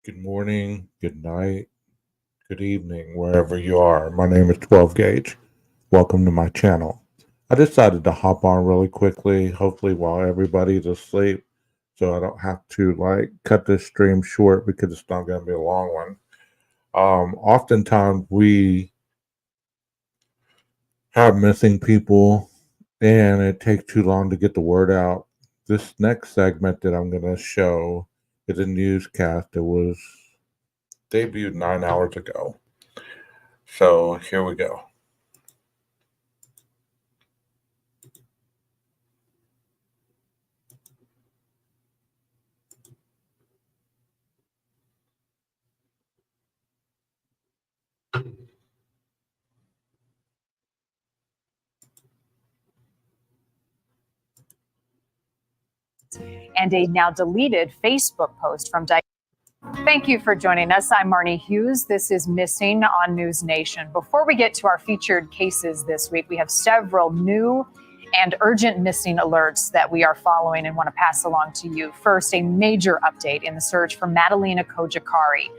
Good morning, good night, good evening, wherever you are. My name is 12 Gauge. Welcome to my channel. I decided to hop on really quickly, hopefully while everybody's asleep, so I don't have to cut this stream short because it's not going to be a long one. Oftentimes we have missing people and it takes too long to get the word out. This next segment that I'm going to show is a newscast that was debuted 9 hours ago. So here we go. And a now deleted Facebook post from Diana. Thank you for joining us. I'm Marnie Hughes. This is Missing on News Nation. Before we get to our featured cases this week, we have several new and urgent missing alerts that we are following and want to pass along to you. First, a major update in the search for Melina Kakari.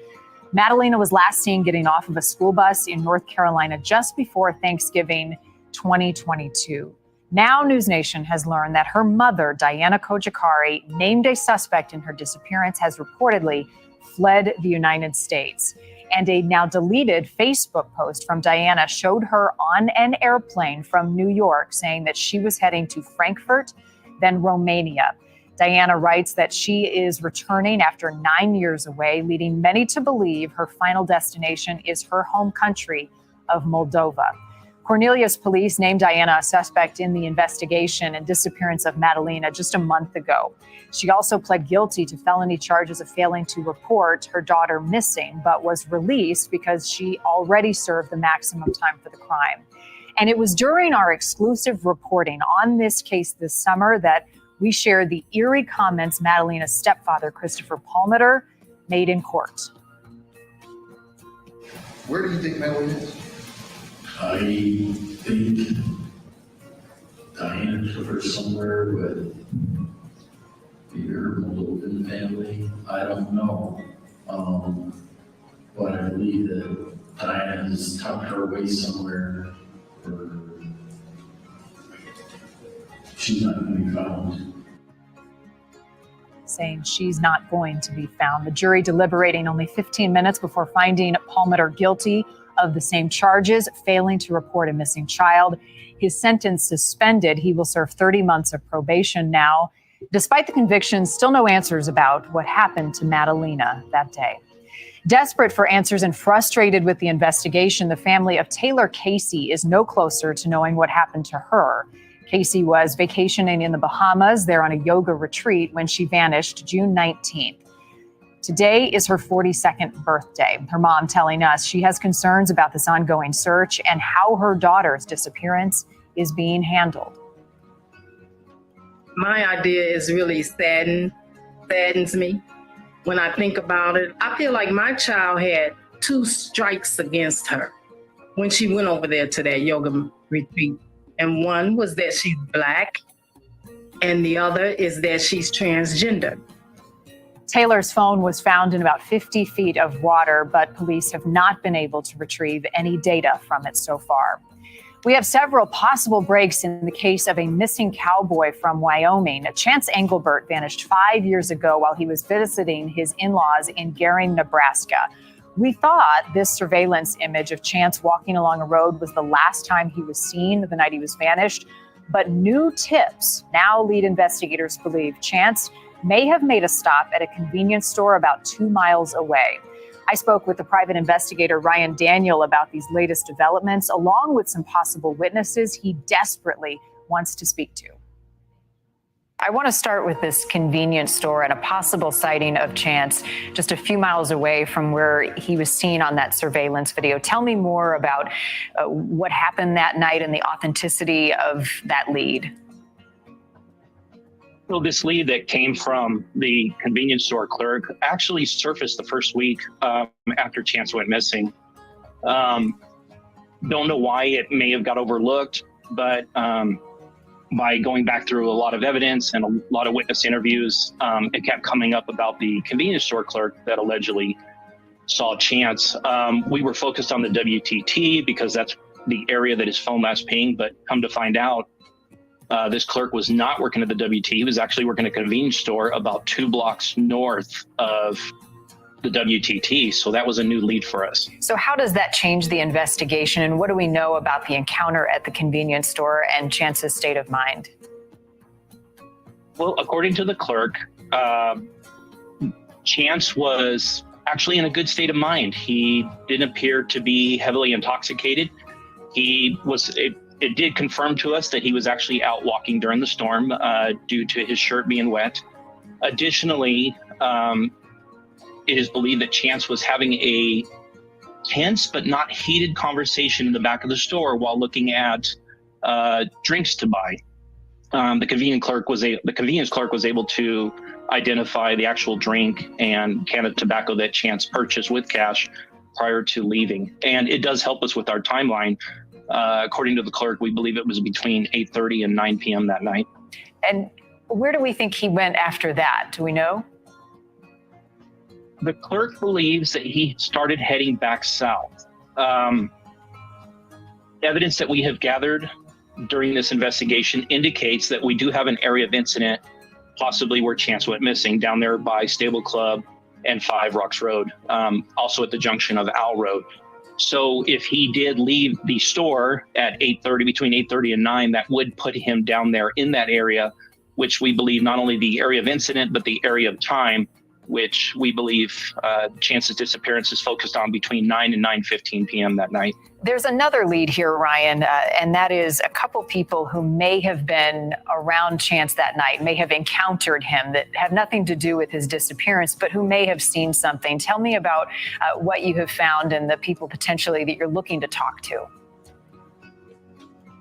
Melina was last seen getting off of a school bus in North Carolina just before Thanksgiving 2022. Now News Nation has learned that her mother, Diana Kakari, named a suspect in her disappearance, has reportedly fled the United States. And a now deleted Facebook post from Diana showed her on an airplane from New York saying that she was heading to Frankfurt, then Romania. Diana writes that she is returning after 9 years away, leading many to believe her final destination is her home country of Moldova. Cornelius police named Diana a suspect in the investigation and disappearance of Melina just a month ago. She also pled guilty to felony charges of failing to report her daughter missing, but was released because she already served the maximum time for the crime. And it was during our exclusive reporting on this case this summer that we shared the eerie comments Melina's stepfather, Christopher Palmer, made in court. Where do you think Melina is? I think Diana took her somewhere with your Moldovan family. I don't know. But I believe that Diana has tucked her away somewhere where she's not going to be found. Saying she's not going to be found. The jury deliberating only 15 minutes before finding Palmer guilty of the same charges, failing to report a missing child. His sentence suspended. He will serve 30 months of probation now. Despite the conviction, still no answers about what happened to Melina that day. Desperate for answers and frustrated with the investigation, the family of Taylor Casey is no closer to knowing what happened to her. Casey was vacationing in the Bahamas. They're on a yoga retreat when she vanished June 19th. Today is her 42nd birthday. Her mom telling us she has concerns about this ongoing search and how her daughter's disappearance is being handled. My idea is really saddens me when I think about it. I feel like my child had two strikes against her when she went over there to that yoga retreat. And one was that she's Black, and the other is that she's transgender. Taylor's phone was found in about 50 feet of water, but police have not been able to retrieve any data from it so far. We have several possible breaks in the case of a missing cowboy from Wyoming. Chance Engelbert vanished 5 years ago while he was visiting his in-laws in Gering, Nebraska. We thought this surveillance image of Chance walking along a road was the last time he was seen the night he was vanished, but new tips now lead investigators believe Chance may have made a stop at a convenience store about 2 miles away. I spoke with the private investigator Ryan Daniel about these latest developments, along with some possible witnesses he desperately wants to speak to. I want to start with this convenience store and a possible sighting of Chance just a few miles away from where he was seen on that surveillance video. Tell me more about what happened that night and the authenticity of that lead. Well, this lead that came from the convenience store clerk actually surfaced the first week after Chance went missing. Don't know why it may have got overlooked, but by going back through a lot of evidence and a lot of witness interviews, it kept coming up about the convenience store clerk that allegedly saw Chance. We were focused on the WTT because that's the area that his phone last pinged, but come to find out, this clerk was not working at the WT. He was actually working at a convenience store about 2 blocks north of the WTT. So that was a new lead for us. So how does that change the investigation, and what do we know about the encounter at the convenience store and Chance's state of mind? Well, according to the clerk, Chance was actually in a good state of mind. He didn't appear to be heavily intoxicated. It did confirm to us that he was actually out walking during the storm due to his shirt being wet. Additionally, it is believed that Chance was having a tense but not heated conversation in the back of the store while looking at drinks to buy. The convenience clerk was able to identify the actual drink and can of tobacco that Chance purchased with cash prior to leaving. And it does help us with our timeline. According to the clerk, we believe it was between 8:30 and 9 p.m. that night. And where do we think he went after that? Do we know? The clerk believes that he started heading back south. Evidence that we have gathered during this investigation indicates that we do have an area of incident, possibly where Chance went missing, down there by Stable Club and 5 Rocks Road, also at the junction of Owl Road. So if he did leave the store at 8:30, between 8:30 and 9, that would put him down there in that area, which we believe not only the area of incident, but the area of time, which we believe Chance's disappearance is focused on between 9 and 9:15 p.m. that night. There's another lead here, Ryan, and that is a couple people who may have been around Chance that night, may have encountered him, that have nothing to do with his disappearance, but who may have seen something. Tell me about what you have found and the people potentially that you're looking to talk to.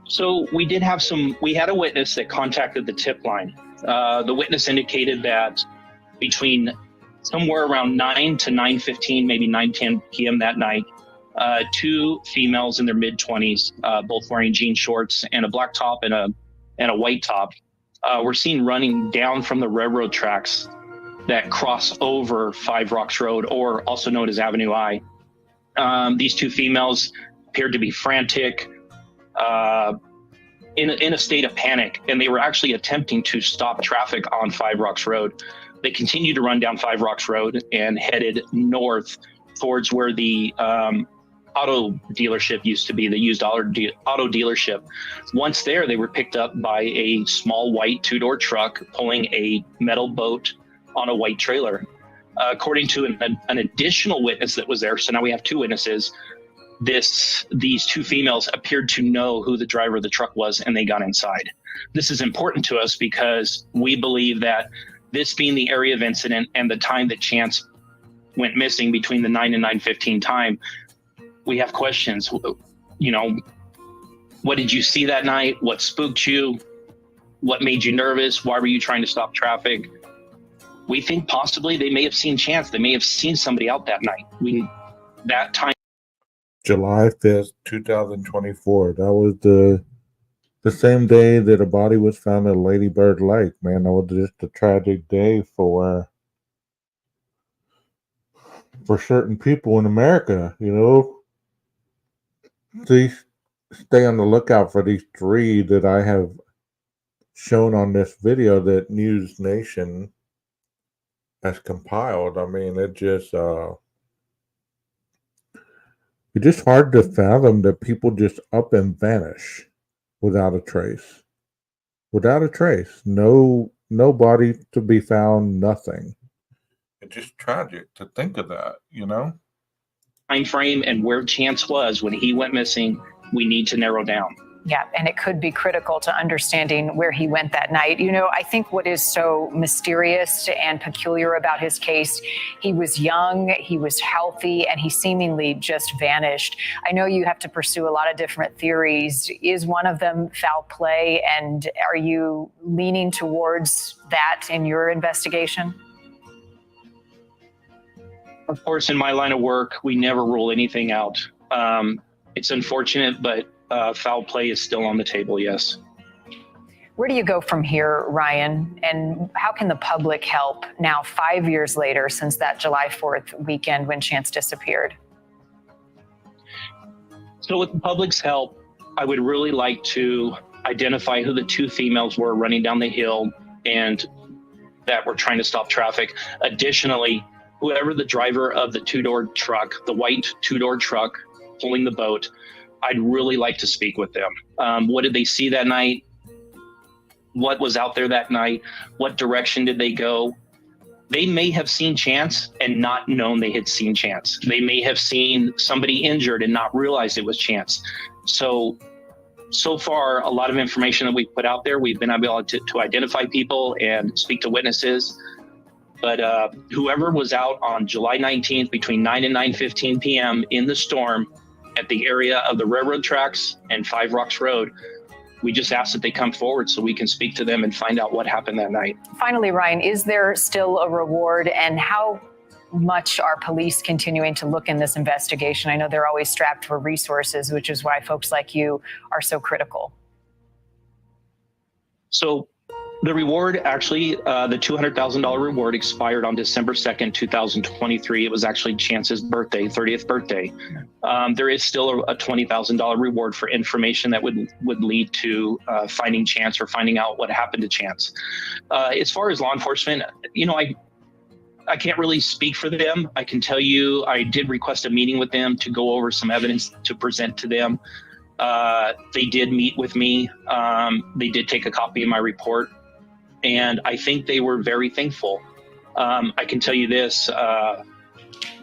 So we had a witness that contacted the tip line. The witness indicated that between somewhere around 9 to 9:15, maybe 9:10 p.m. that night, 2 females in their mid-20s, both wearing jean shorts and a black top and a white top, were seen running down from the railroad tracks that cross over 5 Rocks Road, or also known as Avenue I. These 2 females appeared to be frantic, in a state of panic, and they were actually attempting to stop traffic on 5 Rocks Road. They continued to run down 5 Rocks Road and headed north towards where the auto dealership used to be, the used auto dealership. Once there, they were picked up by a small white 2-door truck pulling a metal boat on a white trailer. According to an additional witness that was there, so now we have 2 witnesses, these 2 females appeared to know who the driver of the truck was, and they got inside. This is important to us because we believe that this being the area of incident and the time that Chance went missing, between the 9 and 9:15 time, we have questions. You know, what did you see that night? What spooked you? What made you nervous? Why were you trying to stop traffic? We think possibly they may have seen Chance. They may have seen somebody out that night. That time. July 5th, 2024. That was the same day that a body was found at Lady Bird Lake. Man, that was just a tragic day for certain people in America, you know. Please stay on the lookout for these 3 that I have shown on this video that News Nation has compiled. I mean, it's just hard to fathom that people just up and vanish without a trace. Without a trace. No body to be found, nothing. It's just tragic to think of that, you know? Time frame and where Chance was when he went missing, we need to narrow down. Yeah, and it could be critical to understanding where he went that night. You know, I think what is so mysterious and peculiar about his case, he was young, he was healthy, and he seemingly just vanished. I know you have to pursue a lot of different theories. Is one of them foul play? And are you leaning towards that in your investigation? Of course, in my line of work, we never rule anything out. It's unfortunate, but foul play is still on the table, yes. Where do you go from here, Ryan? And how can the public help now 5 years later since that July 4th weekend when Chance disappeared? So with the public's help, I would really like to identify who the two females were running down the hill and that were trying to stop traffic. Additionally, whoever the driver of the two-door truck, the white two-door truck pulling the boat, I'd really like to speak with them. What did they see that night? What was out there that night? What direction did they go? They may have seen Chance and not known they had seen Chance. They may have seen somebody injured and not realized it was Chance. So far, a lot of information that we've put out there, we've been able to identify people and speak to witnesses. But whoever was out on July 19th between 9 and 9:15 p.m. in the storm at the area of the railroad tracks and Five Rocks Road, we just ask that they come forward so we can speak to them and find out what happened that night. Finally, Ryan, is there still a reward, and how much are police continuing to look in this investigation? I know they're always strapped for resources, which is why folks like you are so critical. So the reward, actually, the $200,000 reward expired on December 2nd, 2023. It was actually Chance's birthday, 30th birthday. There is still a $20,000 reward for information that would lead to finding Chance or finding out what happened to Chance. As far as law enforcement, I can't really speak for them. I can tell you I did request a meeting with them to go over some evidence to present to them. They did meet with me. They did take a copy of my report. And I think they were very thankful. I can tell you this,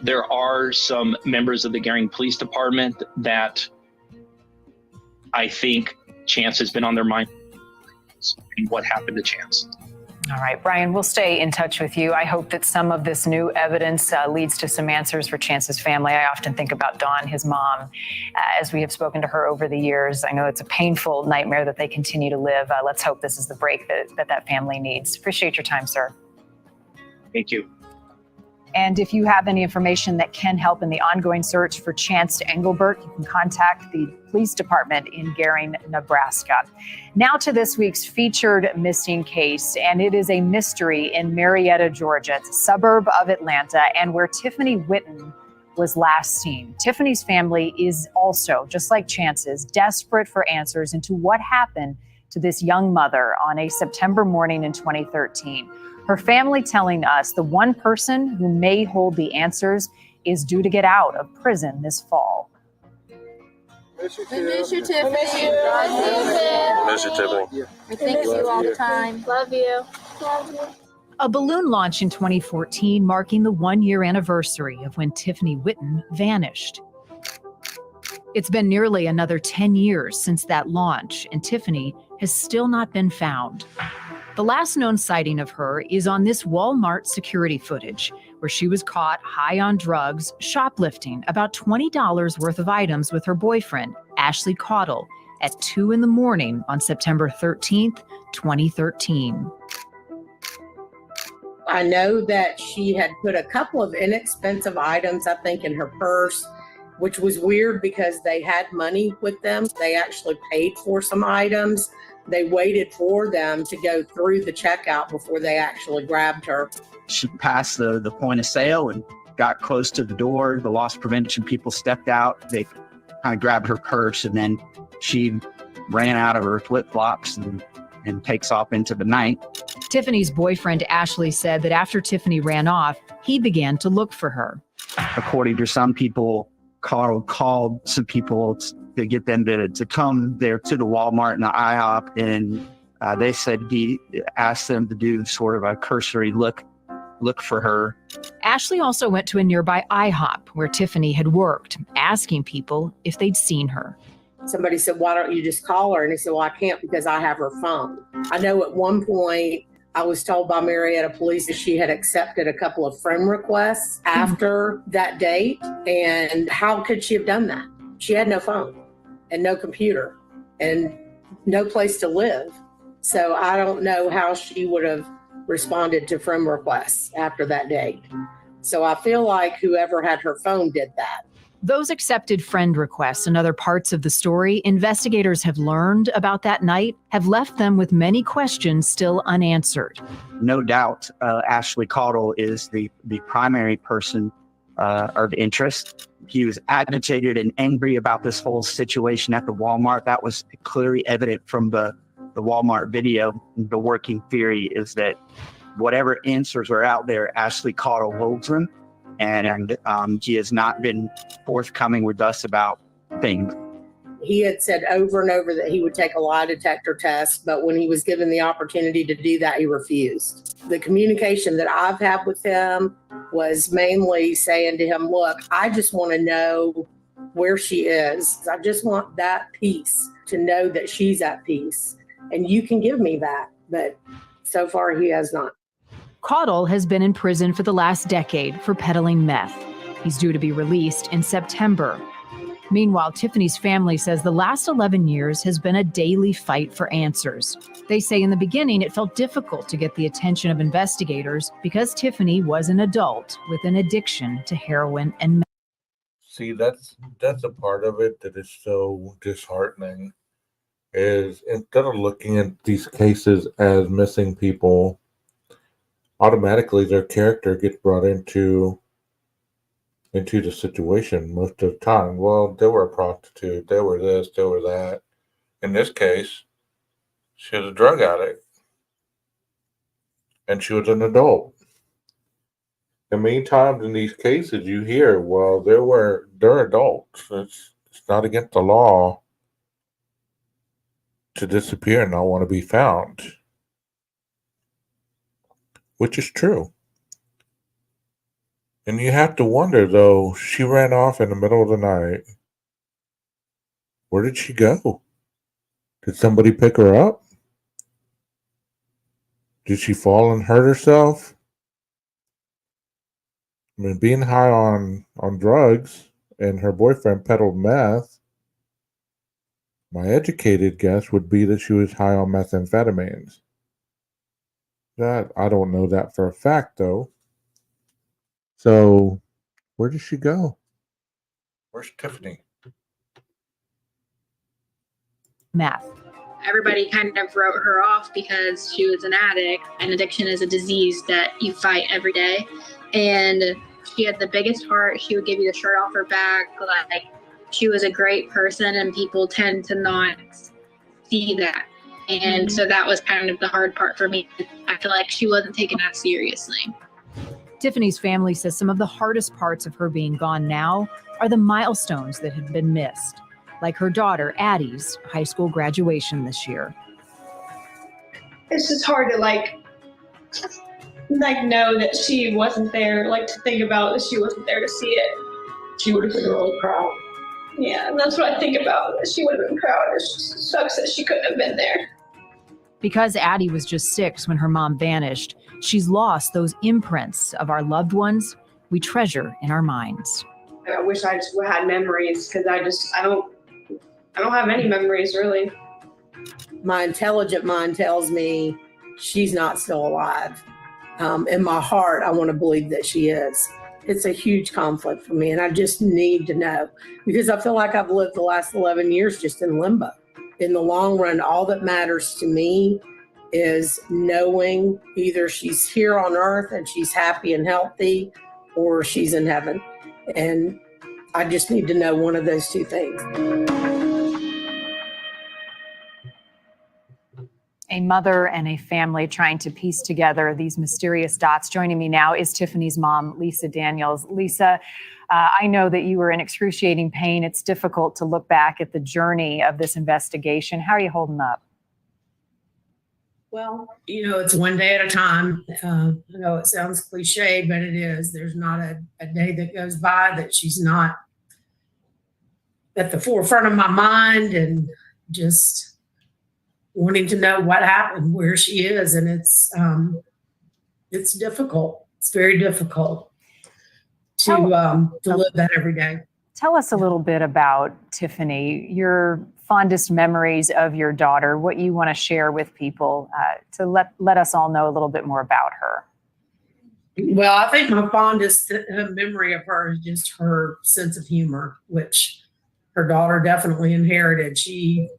there are some members of the Gering Police Department that I think Chance has been on their mind. What happened to Chance? All right, Brian, we'll stay in touch with you. I hope that some of this new evidence leads to some answers for Chance's family. I often think about Dawn, his mom, as we have spoken to her over the years. I know it's a painful nightmare that they continue to live. Let's hope this is the break that family needs. Appreciate your time, sir. Thank you. And if you have any information that can help in the ongoing search for Chance Engelbert, you can contact the police department in Gering, Nebraska. Now to this week's featured missing case, and it is a mystery in Marietta, Georgia. It's a suburb of Atlanta, and where Tiffany Whitten was last seen. Tiffany's family is also, just like Chance's, desperate for answers into what happened to this young mother on a September morning in 2013. Her family telling us the one person who may hold the answers is due to get out of prison this fall. We miss you, Tiffany. We miss you, Tiffany. We think of you all the time. Love you. Love you. A balloon launch in 2014 marking the one-year anniversary of when Tiffany Whitten vanished. It's been nearly another 10 years since that launch, and Tiffany has still not been found. The last known sighting of her is on this Walmart security footage, where she was caught high on drugs, shoplifting about $20 worth of items with her boyfriend, Ashley Caudle, at 2 a.m. on September 13th, 2013. I know that she had put a couple of inexpensive items, I think, in her purse, which was weird because they had money with them. They actually paid for some items. They waited for them to go through the checkout before they actually grabbed her. She passed the point of sale and got close to the door. The loss prevention people stepped out. They kind of grabbed her purse, and then she ran out of her flip-flops and takes off into the night. Tiffany's boyfriend, Ashley, said that after Tiffany ran off, he began to look for her. According to some people, Carl called some people to get them to come there to the Walmart and the IHOP, and they said he asked them to do sort of a cursory look for her. Ashley also went to a nearby IHOP where Tiffany had worked, asking people if they'd seen her. Somebody said, "Why don't you just call her?" And he said, "Well, I can't because I have her phone." I know at one point I was told by Marietta police that she had accepted a couple of friend requests after that date. And how could she have done that? She had no phone and no computer and no place to live. So I don't know how she would have responded to friend requests after that date. So I feel like whoever had her phone did that. Those accepted friend requests and other parts of the story investigators have learned about that night have left them with many questions still unanswered. No doubt, Ashley Caudle is the primary person of interest. He was agitated and angry about this whole situation at the Walmart. That was clearly evident from the Walmart video. The working theory is that whatever answers are out there, Ashley Caudle holds them, and he has not been forthcoming with us about things. He had said over and over that he would take a lie detector test, but when he was given the opportunity to do that, he refused. The communication that I've had with him was mainly saying to him, look, I just want to know where she is. I just want that piece, to know that she's at peace. And you can give me that. But so far, he has not. Caudle has been in prison for the last decade for peddling meth. He's due to be released in September. Meanwhile, Tiffany's family says the last 11 years has been a daily fight for answers. They say in the beginning it felt difficult to get the attention of investigators because Tiffany was an adult with an addiction to heroin and meth. See, that's a part of it that is so disheartening, is instead of looking at these cases as missing people, automatically their character gets brought into the situation most of the time. Well, they were a prostitute, they were this, they were that. In this case, she was a drug addict. And she was an adult. And many times in these cases you hear, well, they're adults. It's not against the law to disappear and not want to be found. Which is true. And you have to wonder, though, she ran off in the middle of the night. Where did she go? Did somebody pick her up? Did she fall and hurt herself? I mean, being high on drugs and her boyfriend peddled meth, my educated guess would be that she was high on methamphetamines. That I don't know that for a fact, though. So, where did she go? Where's Tiffany? Meth. Everybody kind of wrote her off because she was an addict, and addiction is a disease that you fight every day. And she had the biggest heart. She would give you the shirt off her back. Like, she was a great person, and people tend to not see that. And so that was kind of the hard part for me. I feel like she wasn't taken that seriously. Tiffany's family says some of the hardest parts of her being gone now are the milestones that had been missed, like her daughter Addie's high school graduation this year. It's just hard to like know that she wasn't there, like to think about that she wasn't there to see it. She would have been really proud. Yeah, and that's what I think about, that she would have been proud. It just sucks that she couldn't have been there. Because Addie was just 6 when her mom vanished, she's lost those imprints of our loved ones we treasure in our minds. I wish I just had memories, because I don't have any memories, really. My intelligent mind tells me she's not still alive. In my heart, I want to believe that she is. It's a huge conflict for me, and I just need to know, because I feel like I've lived the last 11 years just in limbo. In the long run, all that matters to me is knowing either she's here on earth and she's happy and healthy, or she's in heaven. And I just need to know one of those two things. A mother and a family trying to piece together these mysterious dots. Joining me now is Tiffany's mom, Lisa Daniels. Lisa, I know that you were in excruciating pain. It's difficult to look back at the journey of this investigation. How are you holding up? Well, it's one day at a time. I know it sounds cliche, but it is. There's not a day that goes by that she's not at the forefront of my mind, and just wanting to know what happened, where she is. And it's difficult. It's very difficult to live that every day. Tell us a little bit about Tiffany, your fondest memories of your daughter, what you want to share with people to let us all know a little bit more about her. Well, I think my fondest memory of her is just her sense of humor, which her daughter definitely inherited. She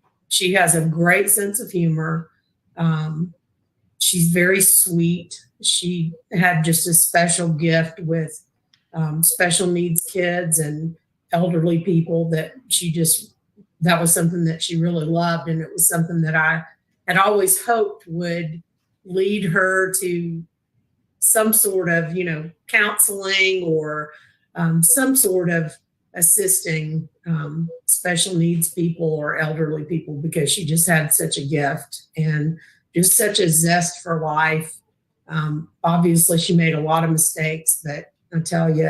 has a great sense of humor. She's very sweet. She had just a special gift with special needs kids and elderly people that was something that she really loved. And it was something that I had always hoped would lead her to some sort of, counseling or some sort of assisting special needs people or elderly people, because she just had such a gift and just such a zest for life. Obviously, she made a lot of mistakes, but I tell you,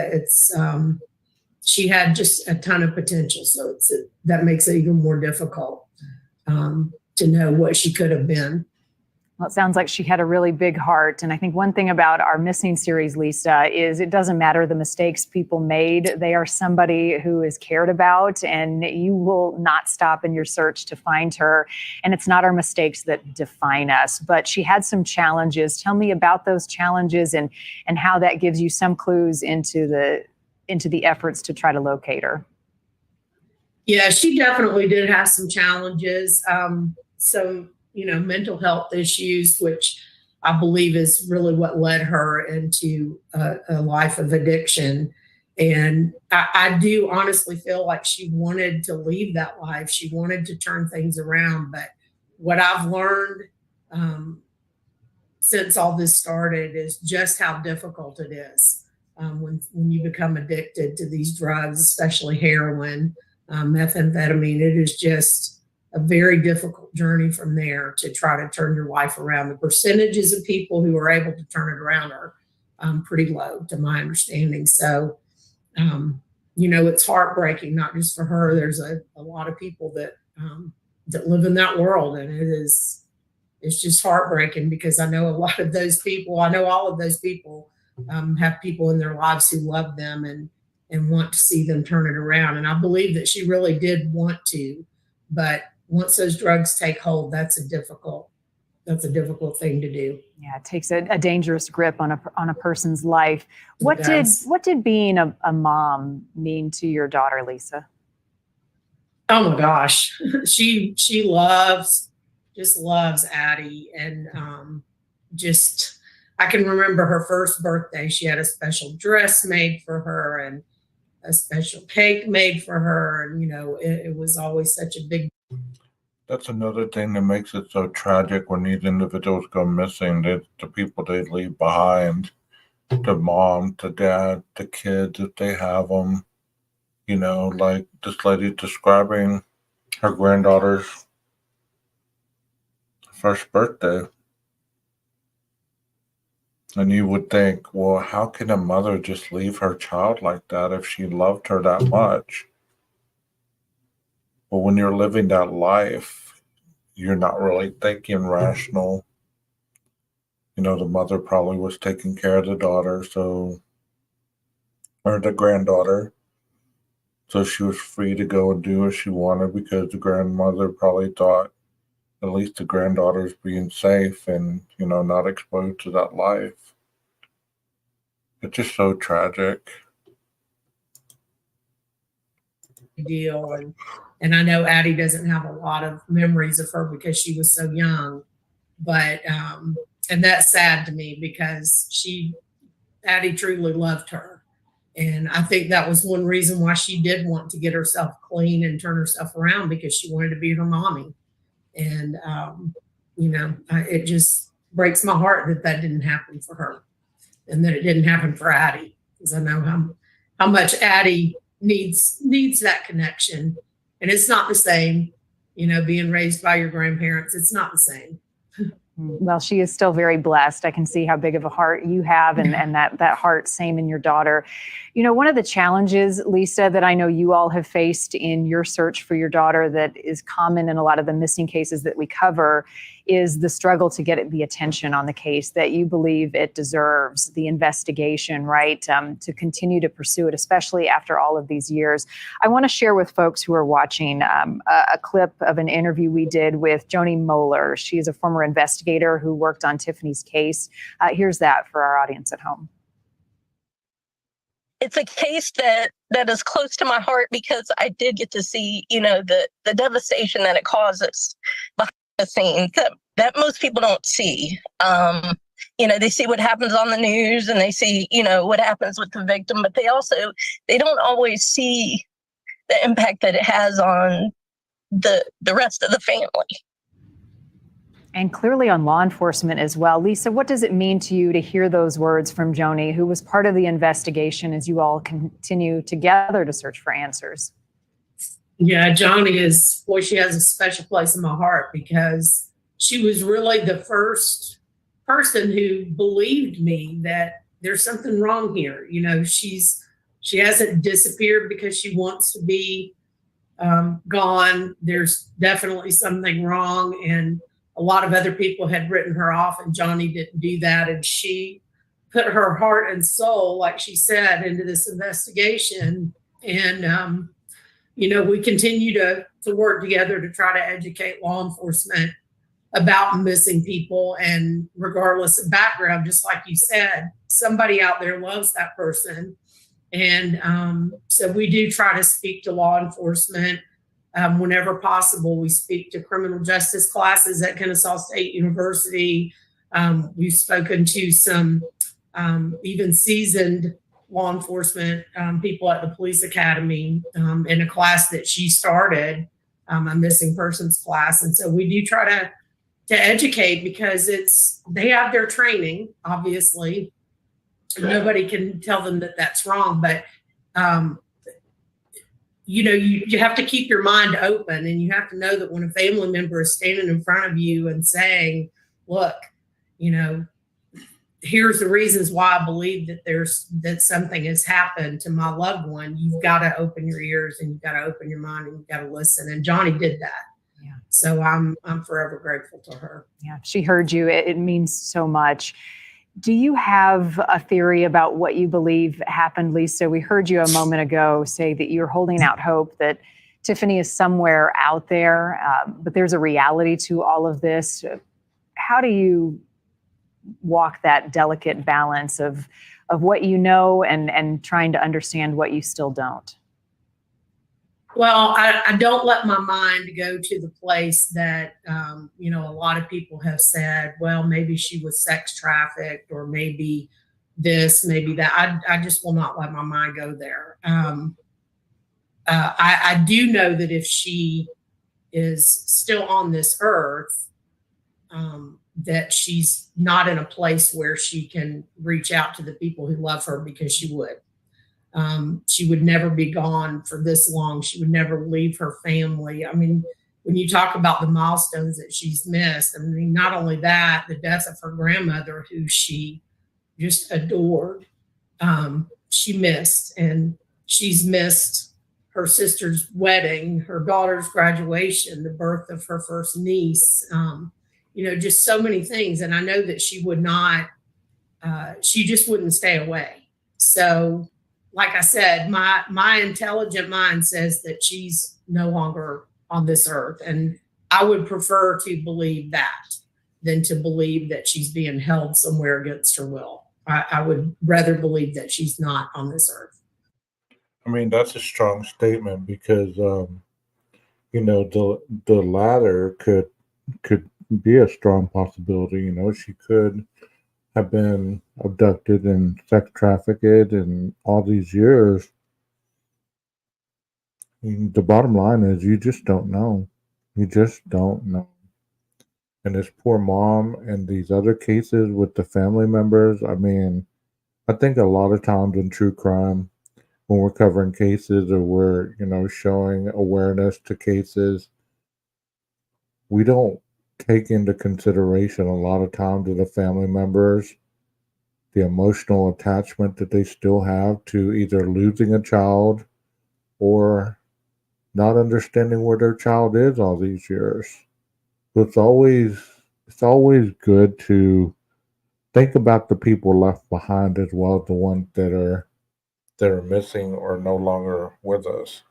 she had just a ton of potential. So that makes it even more difficult to know what she could have been. Well, it sounds like she had a really big heart. And I think one thing about our Missing series, Lisa, is it doesn't matter the mistakes people made. They are somebody who is cared about, and you will not stop in your search to find her. And it's not our mistakes that define us, but she had some challenges. Tell me about those challenges and how that gives you some clues into the efforts to try to locate her. Yeah, she definitely did have some challenges. Some mental health issues, which I believe is really what led her into a life of addiction. And I do honestly feel like she wanted to leave that life. She wanted to turn things around. But what I've learned since all this started is just how difficult it is when you become addicted to these drugs, especially heroin, methamphetamine. It is just a very difficult journey from there to try to turn your life around. The percentages of people who are able to turn it around are pretty low, to my understanding. So, it's heartbreaking, not just for her. There's a lot of people that live in that world, and it's just heartbreaking, because I know a lot of those people. I know all of those people have people in their lives who love them and want to see them turn it around. And I believe that she really did want to, but once those drugs take hold, that's a difficult thing to do. Yeah, it takes a dangerous grip on a person's life. What did being a mom mean to your daughter, Lisa? Oh my gosh, she loves Addie, and I can remember her first birthday. She had a special dress made for her and a special cake made for her, and it was always such a big. That's another thing that makes it so tragic when these individuals go missing. That the people they leave behind, the mom, the dad, the kids, if they have them. Like this lady describing her granddaughter's first birthday. And you would think, well, how can a mother just leave her child like that if she loved her that much? But when you're living that life, you're not really thinking rational. The mother probably was taking care of the daughter, or the granddaughter. So she was free to go and do what she wanted, because the grandmother probably thought at least the granddaughter's being safe and, not exposed to that life. It's just so tragic. Deal. And I know Addie doesn't have a lot of memories of her because she was so young, but and that's sad to me, because Addie truly loved her. And I think that was one reason why she did want to get herself clean and turn herself around, because she wanted to be her mommy. And it just breaks my heart that didn't happen for her, and that it didn't happen for Addie, because I know how much Addie needs that connection. And it's not the same, being raised by your grandparents. It's not the same. Well, she is still very blessed. I can see how big of a heart you have, and that heart, same in your daughter. One of the challenges, Lisa, that I know you all have faced in your search for your daughter that is common in a lot of the missing cases that we cover is the struggle to get the attention on the case that you believe it deserves, the investigation, right? To continue to pursue it, especially after all of these years. I want to share with folks who are watching a clip of an interview we did with Joni Moeller. She is a former investigator who worked on Tiffany's case. Here's that for our audience at home. it's a case that is close to my heart because I did get to see, the devastation that it causes behind the scenes that most people don't see. They see what happens on the news and they see, what happens with the victim, but they don't always see the impact that it has on the rest of the family. And clearly on law enforcement as well. Lisa, what does it mean to you to hear those words from Joanie, who was part of the investigation as you all continue together to search for answers? Yeah, Joanie she has a special place in my heart because she was really the first person who believed me that there's something wrong here. She hasn't disappeared because she wants to be gone. There's definitely something wrong, and a lot of other people had written her off, and Joanie didn't do that. And she put her heart and soul, like she said, into this investigation. And, we continue to work together to try to educate law enforcement about missing people. And regardless of background, just like you said, somebody out there loves that person. And so we do try to speak to law enforcement. Whenever possible, we speak to criminal justice classes at Kennesaw State University. We've spoken to some even seasoned law enforcement people at the police academy in a class that she started, a missing persons class. And so we do try to educate because they have their training, obviously. Nobody can tell them that that's wrong, but you have to keep your mind open, and you have to know that when a family member is standing in front of you and saying, look, here's the reasons why I believe that something has happened to my loved one, you've got to open your ears and you've got to open your mind and you've got to listen. And Joanie did that. Yeah. So I'm forever grateful to her. Yeah, she heard you. It means so much. Do you have a theory about what you believe happened, Lisa? We heard you a moment ago say that you're holding out hope that Tiffany is somewhere out there, but there's a reality to all of this. How do you walk that delicate balance of what you know and trying to understand what you still don't? Well, I don't let my mind go to the place that, a lot of people have said, well, maybe she was sex trafficked or maybe this, maybe that. I just will not let my mind go there. I do know that if she is still on this earth, that she's not in a place where she can reach out to the people who love her, because she would. She would never be gone for this long. She would never leave her family. I mean, when you talk about the milestones that she's missed, I mean, not only that, the death of her grandmother, who she just adored, she missed. And she's missed her sister's wedding, her daughter's graduation, the birth of her first niece, just so many things. And I know that she would not, she just wouldn't stay away. So, like I said, my intelligent mind says that she's no longer on this earth. And I would prefer to believe that than to believe that she's being held somewhere against her will. I would rather believe that she's not on this earth. I mean, that's a strong statement because, the latter could be a strong possibility. She could have been abducted and sex trafficked and all these years. The bottom line is you just don't know. You just don't know. And this poor mom and these other cases with the family members, I mean, I think a lot of times in true crime, when we're covering cases or we're, showing awareness to cases, we don't take into consideration a lot of times of the family members, the emotional attachment that they still have to either losing a child or not understanding where their child is all these years. So it's always good to think about the people left behind as well as the ones that are missing or no longer with us.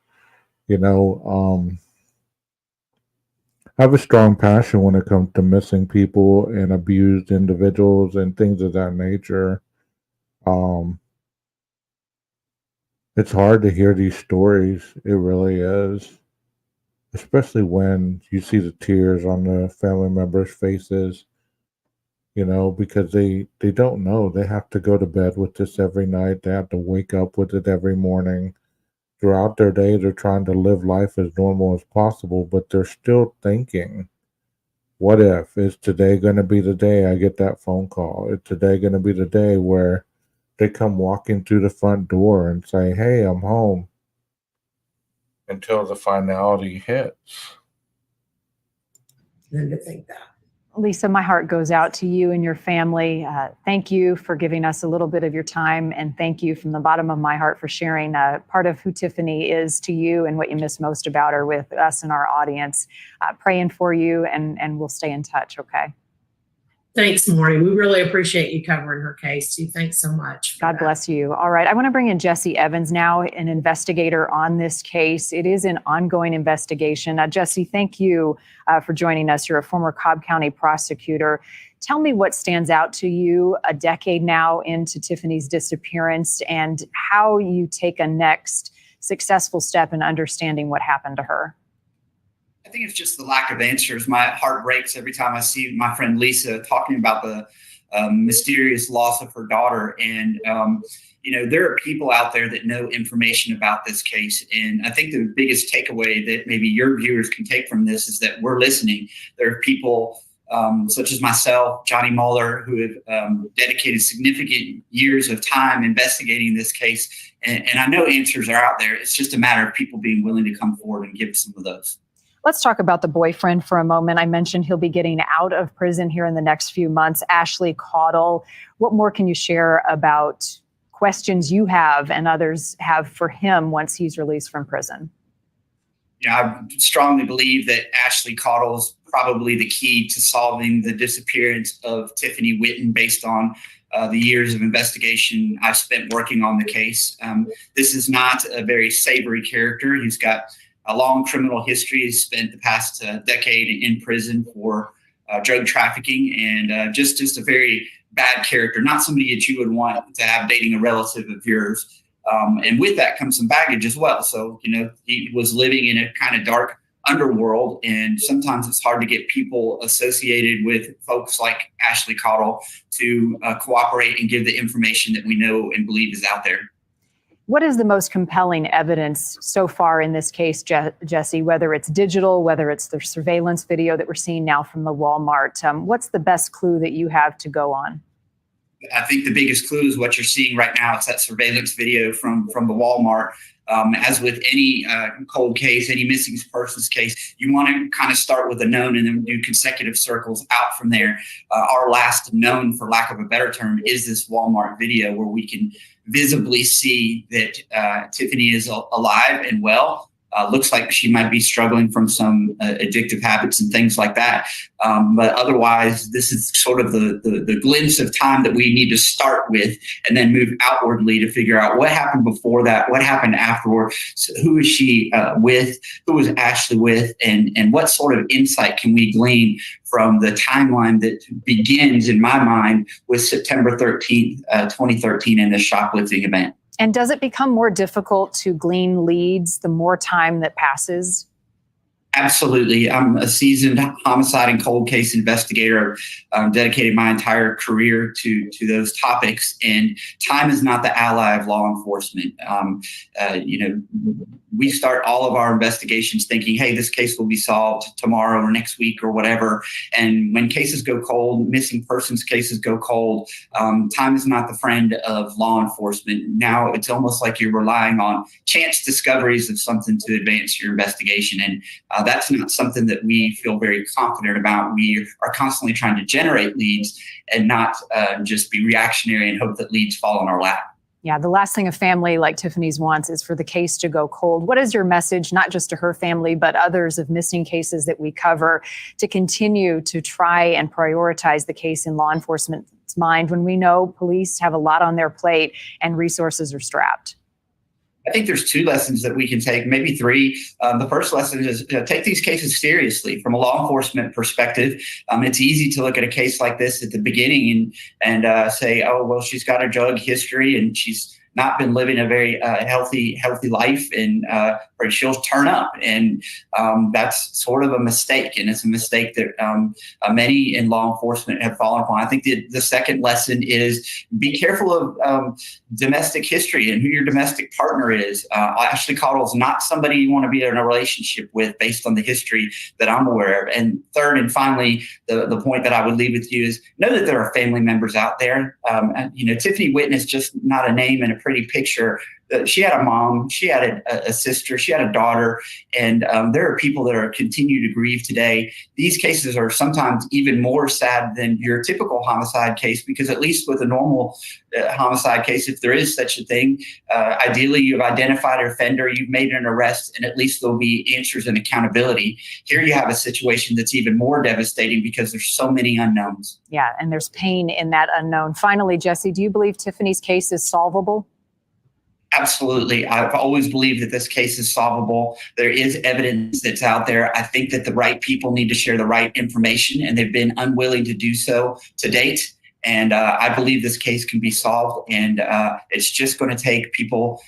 I have a strong passion when it comes to missing people and abused individuals and things of that nature. It's hard to hear these stories. It really is. Especially when you see the tears on the family members' faces, because they don't know. They have to go to bed with this every night. They have to wake up with it every morning. Throughout their day, they're trying to live life as normal as possible, but they're still thinking, what if? Is today going to be the day I get that phone call? Is today going to be the day where they come walking through the front door and say, hey, I'm home, until the finality hits? Than to think that. Lisa, my heart goes out to you and your family. Thank you for giving us a little bit of your time, and thank you from the bottom of my heart for sharing part of who Tiffany is to you and what you miss most about her with us and our audience. Praying for you, and we'll stay in touch, okay? Thanks, Maury. We really appreciate you covering her case too. Thanks so much. God bless you. All right. I want to bring in Jesse Evans now, an investigator on this case. It is an ongoing investigation. Jesse, thank you for joining us. You're a former Cobb County prosecutor. Tell me what stands out to you a decade now into Tiffany's disappearance, and how you take a next successful step in understanding what happened to her. I think it's just the lack of answers. My heart breaks every time I see my friend Lisa talking about the mysterious loss of her daughter. And, there are people out there that know information about this case. And I think the biggest takeaway that maybe your viewers can take from this is that we're listening. There are people such as myself, Johnny Muller, who have dedicated significant years of time investigating this case. And I know answers are out there. It's just a matter of people being willing to come forward and give some of those. Let's talk about the boyfriend for a moment. I mentioned he'll be getting out of prison here in the next few months, Ashley Caudle. What more can you share about questions you have and others have for him once he's released from prison? I strongly believe that Ashley Caudle is probably the key to solving the disappearance of Tiffany Whitten based on the years of investigation I've spent working on the case. This is not a very savory character. He's got a long criminal history. He's spent the past decade in prison for drug trafficking, and just a very bad character, not somebody that you would want to have dating a relative of yours. And with that comes some baggage as well. So, he was living in a kind of dark underworld, and sometimes it's hard to get people associated with folks like Ashley Caudle to cooperate and give the information that we know and believe is out there. What is the most compelling evidence so far in this case, Jesse, whether it's digital, whether it's the surveillance video that we're seeing now from the Walmart? What's the best clue that you have to go on? I think the biggest clue is what you're seeing right now. It's that surveillance video from the Walmart. As with any cold case, any missing persons case, you want to kind of start with a known and then do consecutive circles out from there. Our last known, for lack of a better term, is this Walmart video where we can visibly see that Tiffany is alive and well. Looks like she might be struggling from some addictive habits and things like that. But otherwise, this is sort of the glimpse of time that we need to start with and then move outwardly to figure out what happened before that, what happened afterward, so who is she with, who was Ashley with, and what sort of insight can we glean from the timeline that begins, in my mind, with September 13th, 2013 and the shoplifting event. And does it become more difficult to glean leads the more time that passes? Absolutely. I'm a seasoned homicide and cold case investigator. I've dedicated my entire career to those topics, and time is not the ally of law enforcement. We start all of our investigations thinking, hey, this case will be solved tomorrow or next week or whatever. And when cases go cold, missing persons cases go cold, time is not the friend of law enforcement. Now it's almost like you're relying on chance discoveries of something to advance your investigation. And that's not something that we feel very confident about. We are constantly trying to generate leads and not just be reactionary and hope that leads fall in our lap. Yeah, the last thing a family like Tiffany's wants is for the case to go cold. What is your message, not just to her family, but others of missing cases that we cover, to continue to try and prioritize the case in law enforcement's mind when we know police have a lot on their plate and resources are strapped? I think there's two lessons that we can take, maybe three. The first lesson is take these cases seriously from a law enforcement perspective. It's easy to look at a case like this at the beginning and say, oh, well, she's got a drug history and she's not been living a very healthy life, and or she'll turn up, and that's sort of a mistake, and it's a mistake that many in law enforcement have fallen upon. I think the second lesson is be careful of domestic history and who your domestic partner is. Ashley Caudle's not somebody you want to be in a relationship with based on the history that I'm aware of. And third and finally, the point that I would leave with you is know that there are family members out there. Tiffany Whitten is just not a name and a pretty picture. She had a mom, she had a sister, she had a daughter, and there are people that are continue to grieve today. These cases are sometimes even more sad than your typical homicide case, because at least with a normal homicide case, if there is such a thing, ideally you've identified an offender, you've made an arrest, and at least there'll be answers and accountability. Here you have a situation that's even more devastating because there's so many unknowns. Yeah, and there's pain in that unknown. Finally, Jesse, do you believe Tiffany's case is solvable? Absolutely. I've always believed that this case is solvable. There is evidence that's out there. I think that the right people need to share the right information, and they've been unwilling to do so to date. And I believe this case can be solved, and it's just going to take people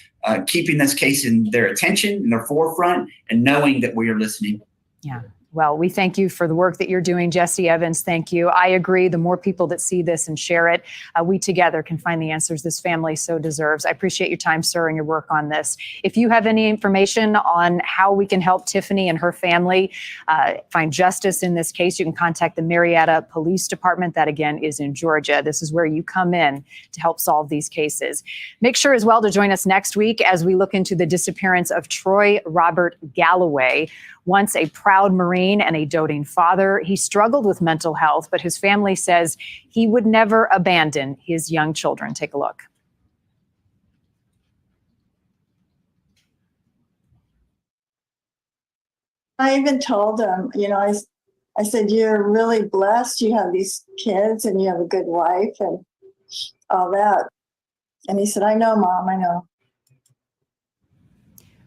keeping this case in their attention, in their forefront, and knowing that we are listening. Yeah. Well, we thank you for the work that you're doing, Jesse Evans. Thank you. I agree. The more people that see this and share it, we together can find the answers this family so deserves. I appreciate your time, sir, and your work on this. If you have any information on how we can help Tiffany and her family find justice in this case, you can contact the Marietta Police Department. That, again, is in Georgia. This is where you come in to help solve these cases. Make sure as well to join us next week as we look into the disappearance of Troy Robert Galloway. Once a proud Marine and a doting father, he struggled with mental health, but his family says he would never abandon his young children. Take a look. I even told him, I said, you're really blessed. You have these kids and you have a good wife and all that. And he said, I know, Mom, I know.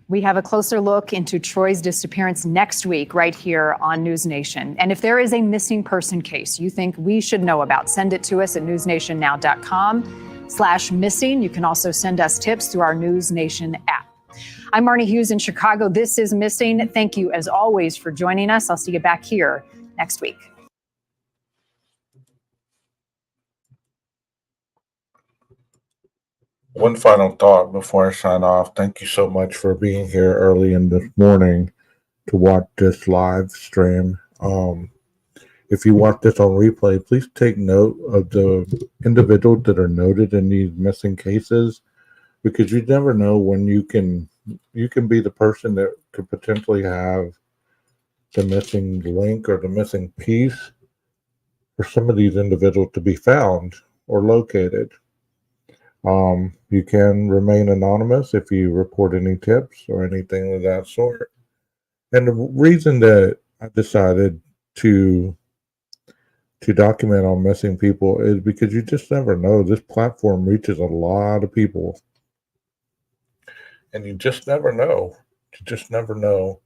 We have a closer look into Troy's disappearance next week right here on News Nation. And if there is a missing person case you think we should know about, send it to us at newsnationnow.com/missing. You can also send us tips through our News Nation app. I'm Marnie Hughes in Chicago. This is Missing. Thank you, as always, for joining us. I'll see you back here next week. One final thought before I sign off. Thank you so much for being here early in this morning to watch this live stream. If you watch this on replay, please take note of the individuals that are noted in these missing cases, because you never know when you can be the person that could potentially have the missing link or the missing piece for some of these individuals to be found or located. You can remain anonymous if you report any tips or anything of that sort. And the reason that I decided to document on missing people is because you just never know. This platform reaches a lot of people. And you just never know. You just never know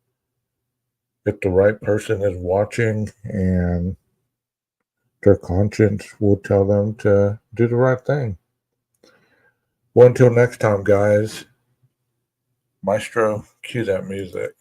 if the right person is watching and their conscience will tell them to do the right thing. Well, until next time, guys, Maestro, cue that music.